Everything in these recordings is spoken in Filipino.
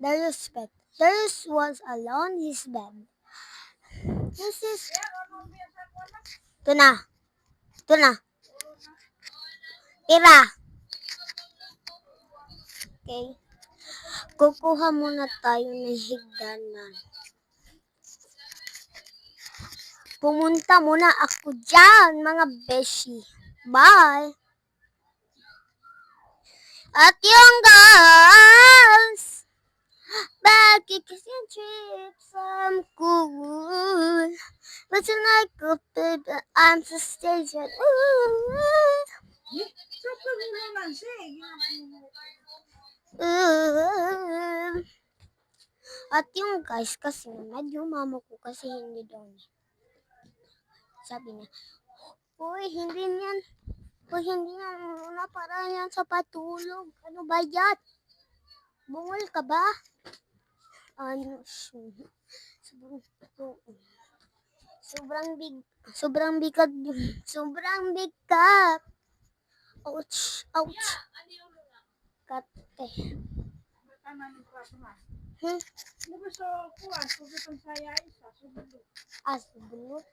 Darius' bed. Darius was alone in his bed. This is... Ito na. Ito na. Tira. Okay. Kukuha muna tayo ng higdanan. Pumunta muna ako dyan, mga beshi. Bye! At yung guys, vacation trips, I'm cool. But tonight, go, baby, I'm so station. At yung guys, kasi yung mama ko kasi hindi daw niya. Sabi niya, Uy, hindi yan muna para yan sa patulog. Ano ba yan? Bungol ka ba? Ano, sobrang bigat. Ouch. Kate. Subulot.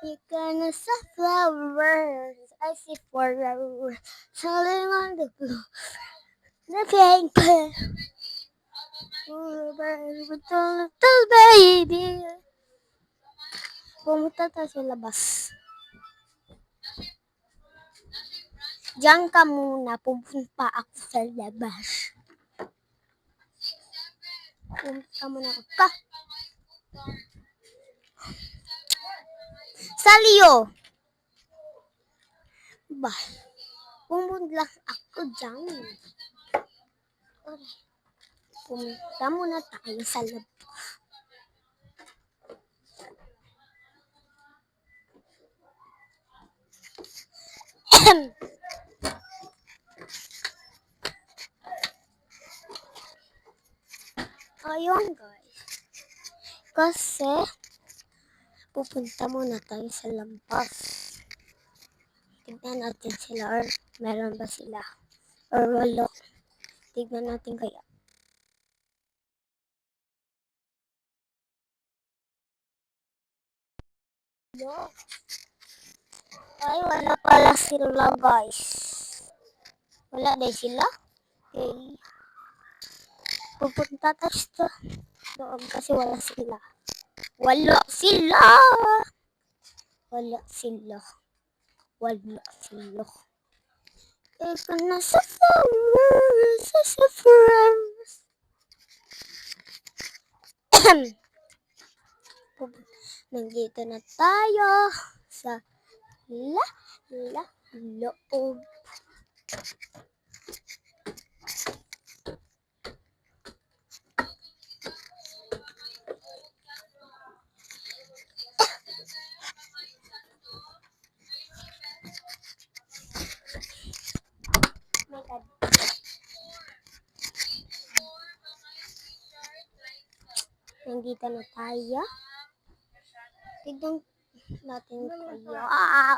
You gonna see flowers, I see flowers, falling on the blue, the pink, little baby. Pumunta tayo sa labas. Diyan ka muna, pupunta ako sa labas. Pumunta muna ako ka. Salio! Ba? Pumunta ako dyan. Pumunta muna tayo sa labas. Ayun guys. Kasi pupunta muna tayo sa labas. Tignan natin sila or meron ba sila or wala. Tignan natin kaya. Ay, wala pala sila guys. Wala din sila. Okay. Pupunta tayo sa loob kasi wala sila. Ikaw na sa flowers. Nandito na tayo sa loob. Nandito na tayo. Tignan natin kaya.